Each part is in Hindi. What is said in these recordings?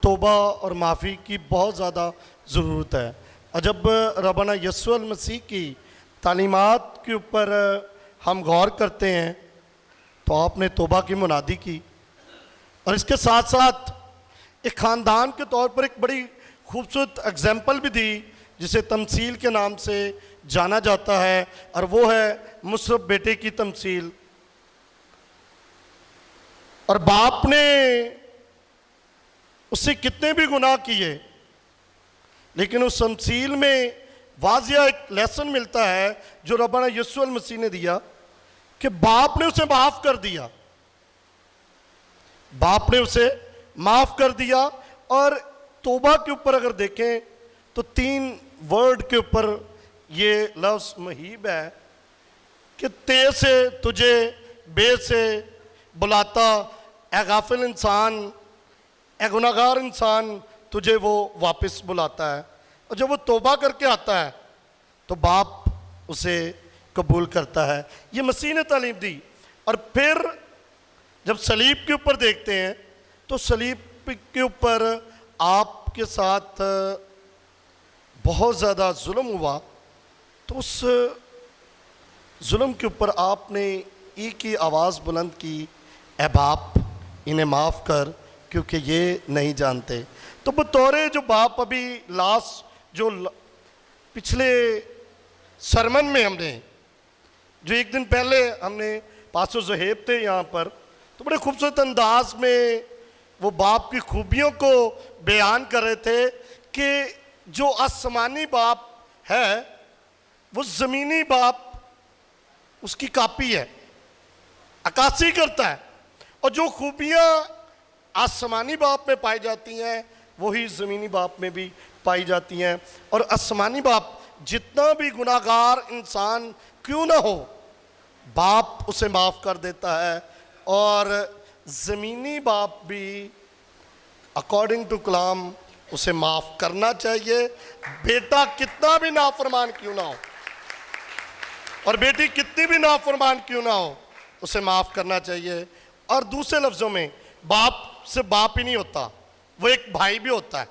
तौबा और माफ़ी की बहुत ज़्यादा ज़रूरत है। और जब रब्बाना यस्सु अल मसीह की तालीमात के ऊपर हम गौर करते हैं तो आपने तौबा की मुनादी की और इसके साथ साथ एक ख़ानदान के तौर पर एक बड़ी खूबसूरत एग्जाम्पल भी दी जिसे तमसील के नाम से जाना जाता है, और वो है मुशर्रफ बेटे की तमसील। और बाप ने उससे कितने भी गुनाह किए लेकिन उस तमसील में वाज़िया एक लेसन मिलता है जो रब्बाना यस्सु अल मसीह ने दिया कि बाप ने उसे माफ़ कर दिया, बाप ने उसे माफ़ कर दिया। और तौबा के ऊपर अगर देखें तो 3 वर्ड के ऊपर ये लफ्ज़ मुहीब है कि ते से तुझे बे से बुलाता, ए गाफिल इंसान, ए गुनाहगार इंसान, तुझे वो वापस बुलाता है। और जब वो तौबा करके आता है तो बाप उसे कबूल करता है। ये मसीह ने तालीम दी। और फिर जब सलीब के ऊपर देखते हैं तो सलीब के ऊपर आपके साथ बहुत ज़्यादा जुल्म हुआ, तो उस जुल्म के ऊपर आपने एक ही आवाज़ बुलंद की, ए बाप इन्हें माफ़ कर क्योंकि ये नहीं जानते। तो बतौरे जो बाप अभी लास्ट जो पिछले सरमन में हमने जो एक दिन पहले हमने पास्टर ज़ुहैब थे यहाँ पर, तो बड़े खूबसूरत अंदाज में वो बाप की खूबियों को बयान कर रहे थे कि जो आसमानी बाप है वो ज़मीनी बाप उसकी कापी है, अक्कासी करता है। और जो खूबियाँ आसमानी बाप में पाई जाती हैं वही ज़मीनी बाप में भी पाई जाती हैं। और आसमानी बाप जितना भी गुनाहगार इंसान क्यों ना हो, बाप उसे माफ़ कर देता है। और ज़मीनी बाप भी अकॉर्डिंग टू कलाम उसे माफ़ करना चाहिए, बेटा कितना भी नाफरमान क्यों ना हो और बेटी कितनी भी नाफरमान क्यों ना हो, उसे माफ़ करना चाहिए। और दूसरे लफ्ज़ों में बाप से बाप ही नहीं होता, वो एक भाई भी होता है,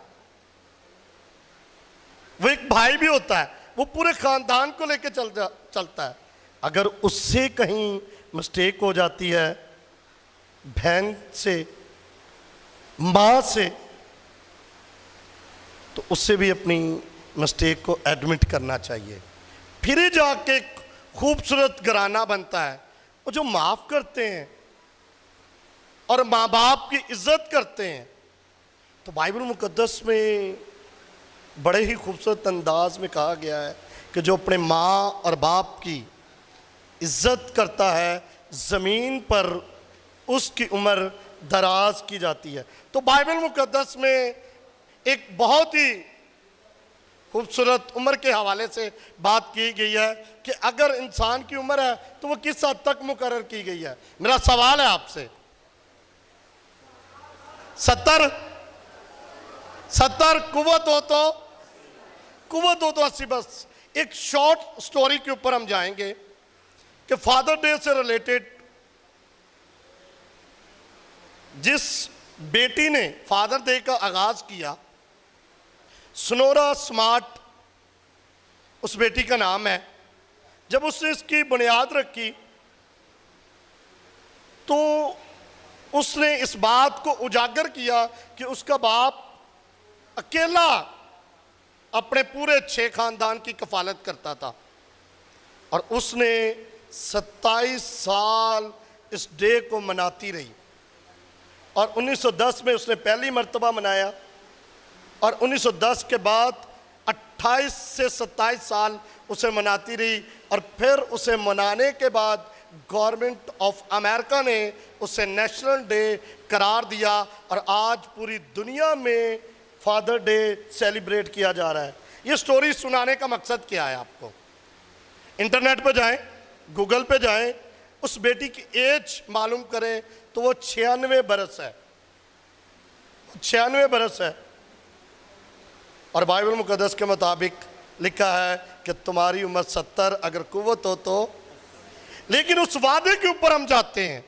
वो एक भाई भी होता है, वो पूरे ख़ानदान को लेके चलता है। अगर उससे कहीं मिस्टेक हो जाती है, बहन से, माँ से, तो उससे भी अपनी मिस्टेक को एडमिट करना चाहिए, फिर ही जाके खूबसूरत घराना बनता है। और जो माफ़ करते हैं और माँ बाप की इज्जत करते हैं, तो बाइबल मुकद्दस में बड़े ही खूबसूरत अंदाज में कहा गया है कि जो अपने माँ और बाप की इज्जत करता है ज़मीन पर उसकी उम्र दराज की जाती है। तो बाइबल मुकद्दस में एक बहुत ही खूबसूरत उम्र के हवाले से बात की गई है कि अगर इंसान की उम्र है तो वो किस हद तक मुकर्रर की गई है। मेरा सवाल है आपसे, 70 कुव्वत हो तो 80। बस एक शॉर्ट स्टोरी के ऊपर हम जाएंगे कि फादर डे से रिलेटेड जिस बेटी ने फादर डे का आगाज किया, सनोरा स्मार्ट उस बेटी का नाम है। जब उसने इसकी बुनियाद रखी तो उसने इस बात को उजागर किया कि उसका बाप अकेला अपने पूरे 6 खानदान की कफालत करता था और उसने 27 साल इस डे को मनाती रही। और 1910 में उसने पहली मर्तबा मनाया और 1910 के बाद 28 से 27 साल उसे मनाती रही। और फिर उसे मनाने के बाद गवर्नमेंट ऑफ अमेरिका ने उसे नेशनल डे करार दिया और आज पूरी दुनिया में फादर डे सेलिब्रेट किया जा रहा है। ये स्टोरी सुनाने का मकसद क्या है? आपको इंटरनेट पे जाएं, गूगल पे जाएं, उस बेटी की एज मालूम करें तो वो 96 बरस है, 96 बरस है। और बाइबल मुकद्दस के मुताबिक लिखा है कि तुम्हारी उम्र 70 अगर कुव्वत हो तो। लेकिन उस वादे के ऊपर हम जाते हैं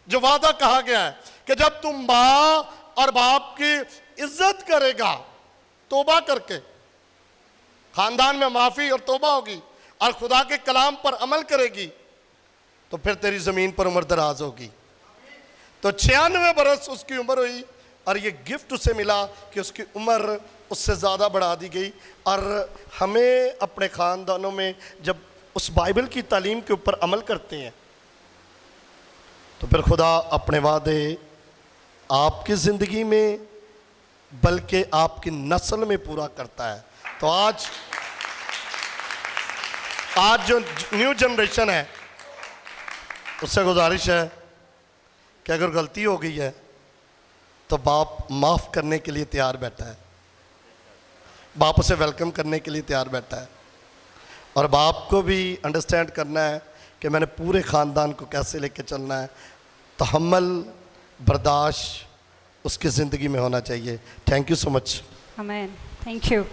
जो वादा कहा गया है कि जब तुम माँ और बाप की इज्जत करेगा तौबा करके, खानदान में माफी और तौबा होगी और खुदा के कलाम पर अमल करेगी, तो फिर तेरी जमीन पर उम्र दराज होगी। तो 96 बरस उसकी उम्र हुई और ये गिफ्ट उसे मिला कि उसकी उम्र उससे ज़्यादा बढ़ा दी गई। और हमें अपने ख़ानदानों में जब उस बाइबल की तालीम के ऊपर अमल करते हैं तो फिर खुदा अपने वादे आपकी ज़िंदगी में बल्कि आपकी नस्ल में पूरा करता है। तो आज जो न्यू जनरेशन है उससे गुजारिश है कि अगर गलती हो गई है तो बाप माफ़ करने के लिए तैयार बैठा है, बाप उसे वेलकम करने के लिए तैयार बैठा है। और बाप को भी अंडरस्टैंड करना है कि मैंने पूरे ख़ानदान को कैसे लेके चलना है। तहम्मुल, बर्दाश्त उसकी ज़िंदगी में होना चाहिए। Thank you so much. आमीन। Thank you.